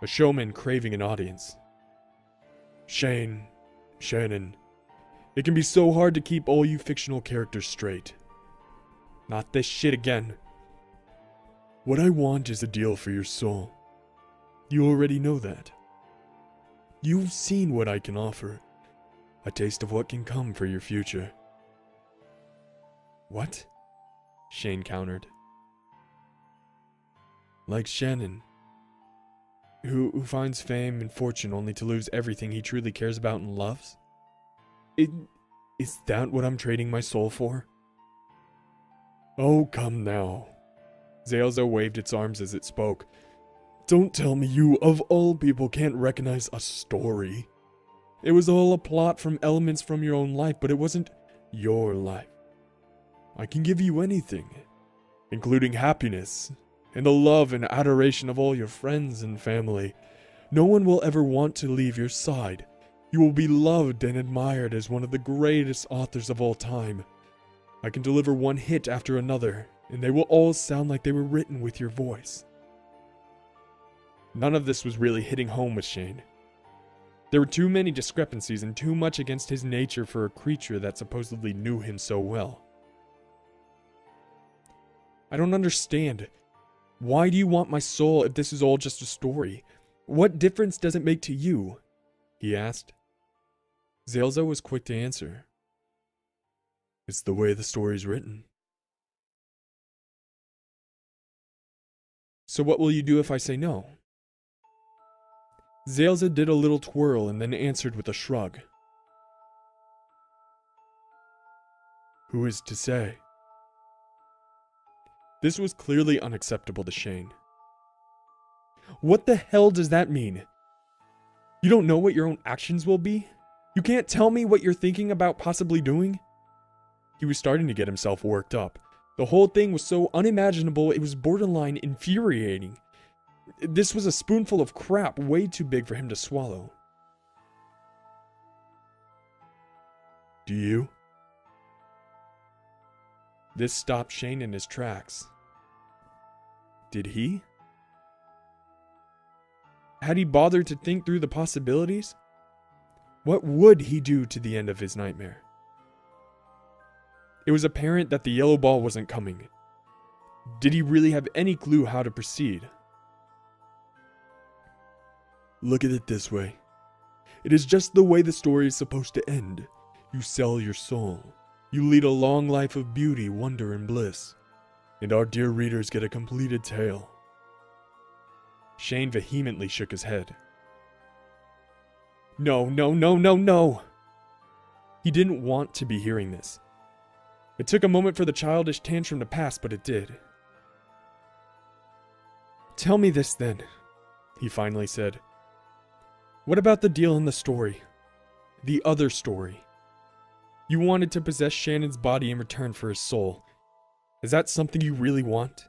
A showman craving an audience. Shannon. It can be so hard to keep all you fictional characters straight. Not this shit again. What I want is a deal for your soul. You already know that. You've seen what I can offer. A taste of what can come for your future. What? Shane countered. Like Shannon, who finds fame and fortune only to lose everything he truly cares about and loves? Is that what I'm trading my soul for? Oh, come now. Zalzo waved its arms as it spoke. Don't tell me you, of all people, can't recognize a story. It was all a plot from elements from your own life, but it wasn't your life. I can give you anything, including happiness, and the love and adoration of all your friends and family. No one will ever want to leave your side. You will be loved and admired as one of the greatest authors of all time. I can deliver one hit after another, and they will all sound like they were written with your voice. None of this was really hitting home with Shane. There were too many discrepancies and too much against his nature for a creature that supposedly knew him so well. I don't understand. Why do you want my soul if this is all just a story? What difference does it make to you? He asked. Zalzo was quick to answer. It's the way the story's written. So what will you do if I say no? Zalza did a little twirl and then answered with a shrug. Who is to say? This was clearly unacceptable to Shane. What the hell does that mean? You don't know what your own actions will be? You can't tell me what you're thinking about possibly doing? He was starting to get himself worked up. The whole thing was so unimaginable it was borderline infuriating. This was a spoonful of crap way too big for him to swallow. Do you? This stopped Shane in his tracks. Did he? Had he bothered to think through the possibilities? What would he do to the end of his nightmare? It was apparent that the yellow ball wasn't coming. Did he really have any clue how to proceed? Look at it this way. It is just the way the story is supposed to end. You sell your soul. You lead a long life of beauty, wonder, and bliss. And our dear readers get a completed tale. Shane vehemently shook his head. No, no, no, no, no! He didn't want to be hearing this. It took a moment for the childish tantrum to pass, but it did. Tell me this then, he finally said. What about the deal in the story? The other story. You wanted to possess Shannon's body in return for his soul. Is that something you really want?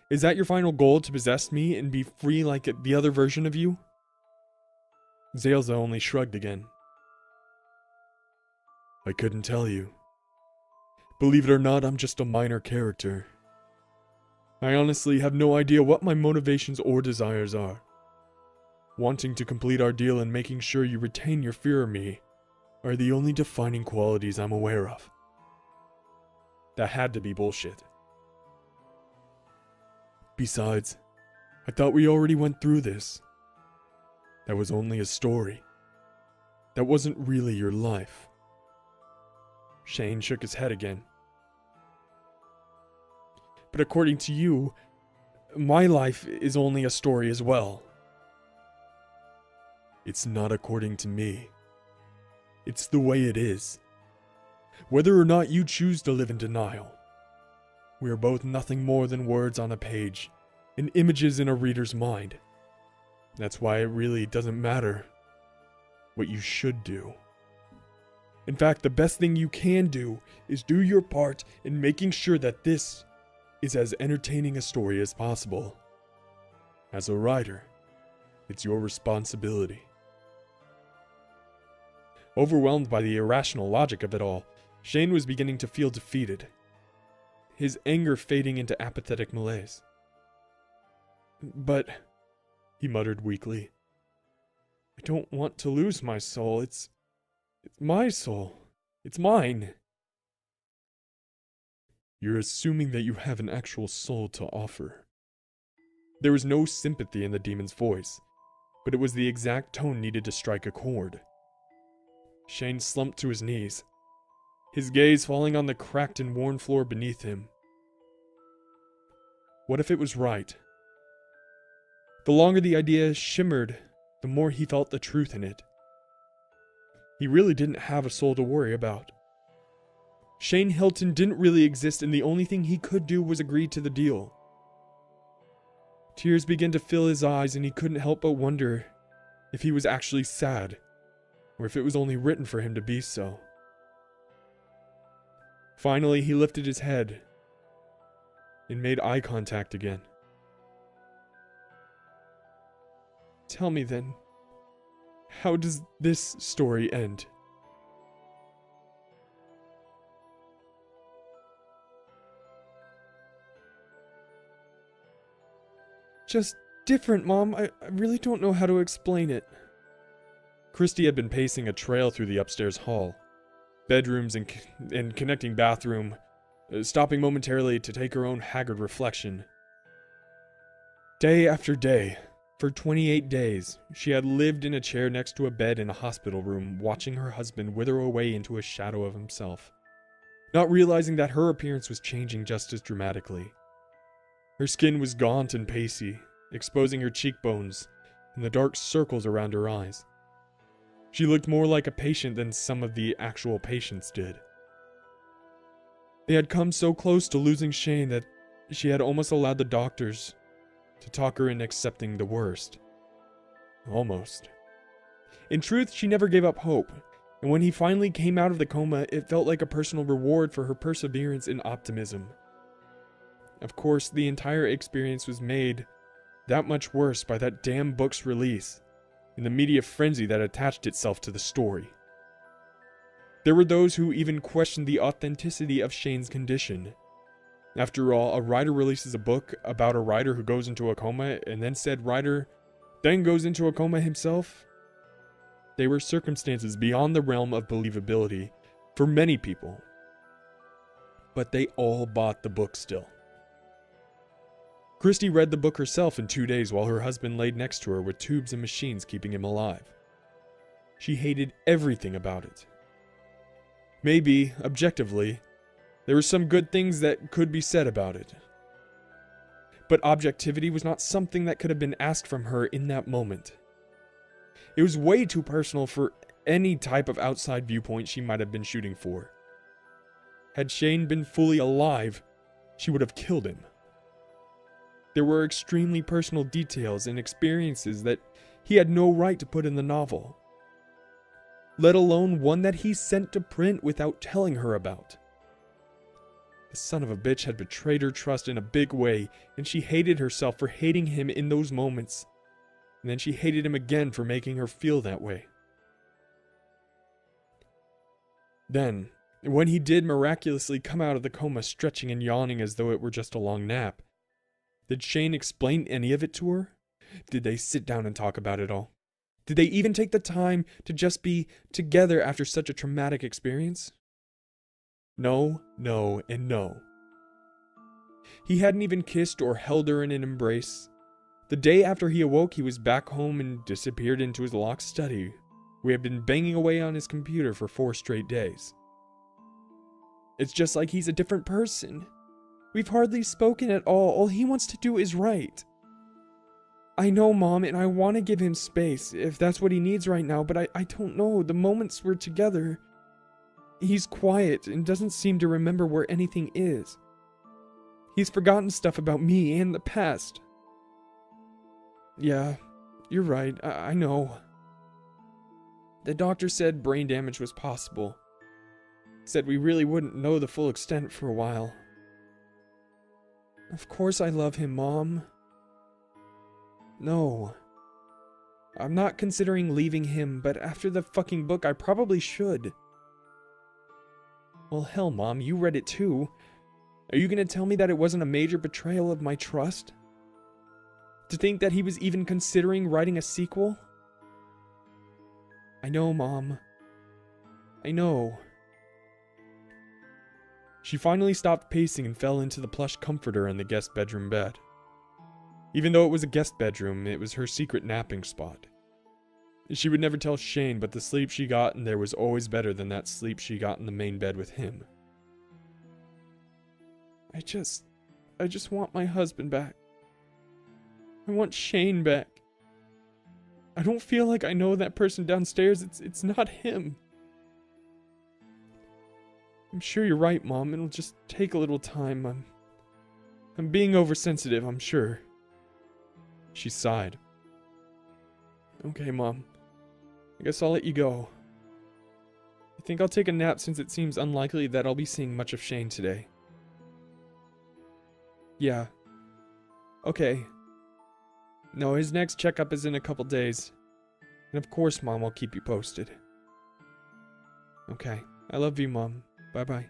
Is that your final goal, to possess me and be free like the other version of you? Zalza only shrugged again. I couldn't tell you. Believe it or not, I'm just a minor character. I honestly have no idea what my motivations or desires are. Wanting to complete our deal and making sure you retain your fear of me are the only defining qualities I'm aware of. That had to be bullshit. Besides, I thought we already went through this. That was only a story. That wasn't really your life. Shane shook his head again. But according to you, my life is only a story as well. It's not according to me. It's the way it is. Whether or not you choose to live in denial. We are both nothing more than words on a page, and images in a reader's mind. That's why it really doesn't matter what you should do. In fact, the best thing you can do is do your part in making sure that this is as entertaining a story as possible. As a writer, it's your responsibility. Overwhelmed by the irrational logic of it all, Shane was beginning to feel defeated, his anger fading into apathetic malaise. But, he muttered weakly, I don't want to lose my soul. It's my soul. It's mine. You're assuming that you have an actual soul to offer. There was no sympathy in the demon's voice, but it was the exact tone needed to strike a chord. Shane slumped to his knees, his gaze falling on the cracked and worn floor beneath him. What if it was right? The longer the idea shimmered, the more he felt the truth in it. He really didn't have a soul to worry about. Shane Hilton didn't really exist, and the only thing he could do was agree to the deal. Tears began to fill his eyes, and he couldn't help but wonder if he was actually sad, or if it was only written for him to be so. Finally, he lifted his head and made eye contact again. Tell me then, how does this story end? Just different, Mom. I really don't know how to explain it. Christy had been pacing a trail through the upstairs hall. Bedrooms and connecting bathroom, stopping momentarily to take her own haggard reflection. Day after day, for 28 days, she had lived in a chair next to a bed in a hospital room, watching her husband wither away into a shadow of himself, not realizing that her appearance was changing just as dramatically. Her skin was gaunt and pasty, exposing her cheekbones and the dark circles around her eyes. She looked more like a patient than some of the actual patients did. They had come so close to losing Shane that she had almost allowed the doctors to talk her into accepting the worst. Almost. In truth, she never gave up hope, and when he finally came out of the coma, it felt like a personal reward for her perseverance and optimism. Of course, the entire experience was made that much worse by that damn book's release, and the media frenzy that attached itself to the story. There were those who even questioned the authenticity of Shane's condition. After all, a writer releases a book about a writer who goes into a coma, and then said writer then goes into a coma himself. They were circumstances beyond the realm of believability for many people. But they all bought the book still. Christy read the book herself in 2 days while her husband laid next to her with tubes and machines keeping him alive. She hated everything about it. Maybe, objectively, there were some good things that could be said about it. But objectivity was not something that could have been asked from her in that moment. It was way too personal for any type of outside viewpoint she might have been shooting for. Had Shane been fully alive, she would have killed him. There were extremely personal details and experiences that he had no right to put in the novel, let alone one that he sent to print without telling her about. The son of a bitch had betrayed her trust in a big way, and she hated herself for hating him in those moments, and then she hated him again for making her feel that way. Then, when he did miraculously come out of the coma stretching and yawning as though it were just a long nap, did Shane explain any of it to her? Did they sit down and talk about it all? Did they even take the time to just be together after such a traumatic experience? No, no, and no. He hadn't even kissed or held her in an embrace. The day after he awoke, he was back home and disappeared into his locked study. We had been banging away on his computer for 4 straight days. It's just like he's a different person. We've hardly spoken at all. All he wants to do is write. I know, Mom, and I want to give him space, if that's what he needs right now, but I don't know. The moments we're together, he's quiet and doesn't seem to remember where anything is. He's forgotten stuff about me and the past. Yeah, you're right. I know. The doctor said brain damage was possible. Said we really wouldn't know the full extent for a while. Of course I love him, Mom. No. I'm not considering leaving him, but after the fucking book, I probably should. Well, hell, Mom, you read it too. Are you gonna tell me that it wasn't a major betrayal of my trust? To think that he was even considering writing a sequel? I know, Mom. I know. She finally stopped pacing and fell into the plush comforter in the guest bedroom bed. Even though it was a guest bedroom, it was her secret napping spot. She would never tell Shane, but the sleep she got in there was always better than that sleep she got in the main bed with him. I just want my husband back. I want Shane back. I don't feel like I know that person downstairs. It's not him. I'm sure you're right, Mom. It'll just take a little time. I'm being oversensitive, I'm sure. She sighed. Okay, Mom. I guess I'll let you go. I think I'll take a nap since it seems unlikely that I'll be seeing much of Shane today. Yeah. Okay. No, his next checkup is in a couple days. And of course, Mom, I'll keep you posted. Okay. I love you, Mom. Bye-bye.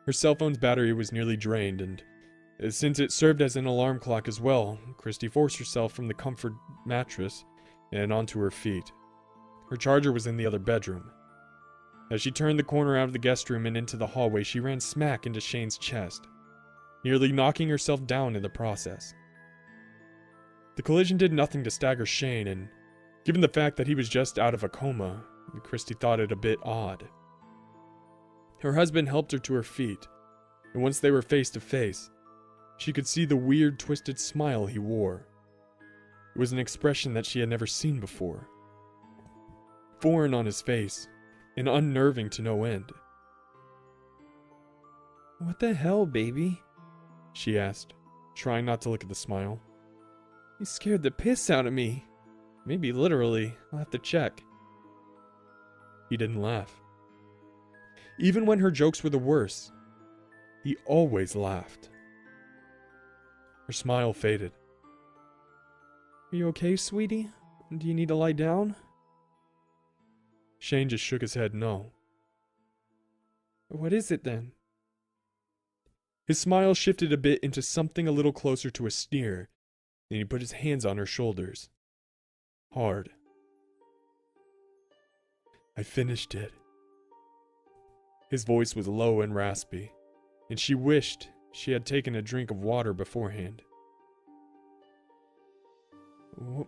Her cell phone's battery was nearly drained, and since it served as an alarm clock as well, Christy forced herself from the comfort mattress and onto her feet. Her charger was in the other bedroom. As she turned the corner out of the guest room and into the hallway, she ran smack into Shane's chest, nearly knocking herself down in the process. The collision did nothing to stagger Shane, and given the fact that he was just out of a coma, Christy thought it a bit odd. Her husband helped her to her feet, and once they were face to face, she could see the weird, twisted smile he wore. It was an expression that she had never seen before. Foreign on his face, and unnerving to no end. "What the hell, baby?" she asked, trying not to look at the smile. "You scared the piss out of me. Maybe literally. I'll have to check." He didn't laugh. Even when her jokes were the worst, he always laughed. Her smile faded. "Are you okay, sweetie? Do you need to lie down?" Shane just shook his head no. "What is it then?" His smile shifted a bit into something a little closer to a sneer, and he put his hands on her shoulders. Hard. "I finished it." His voice was low and raspy, and she wished she had taken a drink of water beforehand.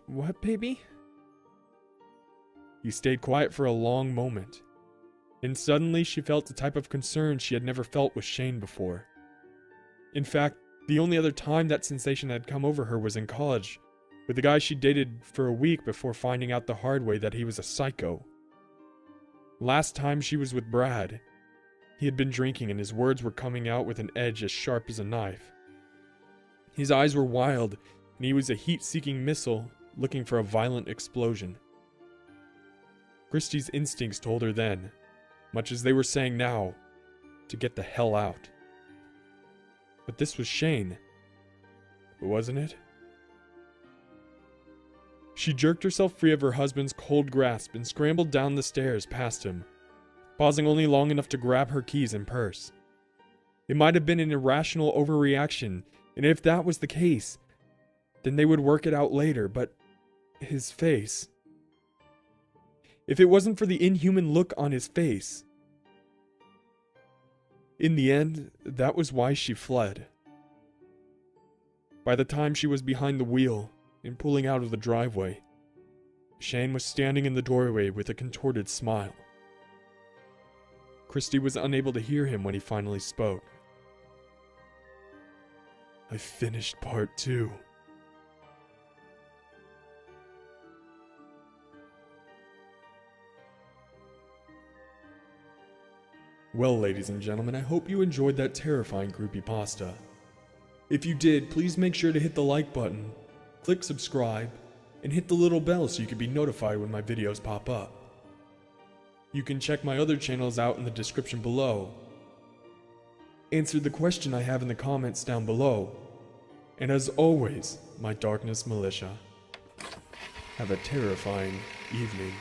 What, baby?" He stayed quiet for a long moment, and suddenly she felt the type of concern she had never felt with Shane before. In fact, the only other time that sensation had come over her was in college, with the guy she dated for a week before finding out the hard way that he was a psycho. Last time she was with Brad, he had been drinking and his words were coming out with an edge as sharp as a knife. His eyes were wild, and he was a heat-seeking missile looking for a violent explosion. Christy's instincts told her then, much as they were saying now, to get the hell out. But this was Shane, wasn't it? She jerked herself free of her husband's cold grasp and scrambled down the stairs past him, pausing only long enough to grab her keys and purse. It might have been an irrational overreaction, and if that was the case, then they would work it out later, but his face... If it wasn't for the inhuman look on his face... In the end, that was why she fled. By the time she was behind the wheel and pulling out of the driveway, Shane was standing in the doorway with a contorted smile. Christy was unable to hear him when he finally spoke. "I finished part 2. Well, ladies and gentlemen, I hope you enjoyed that terrifying creepypasta. If you did, please make sure to hit the like button, click subscribe, and hit the little bell so you can be notified when my videos pop up. You can check my other channels out in the description below. Answer the question I have in the comments down below. And as always, my Darkness Militia, have a terrifying evening.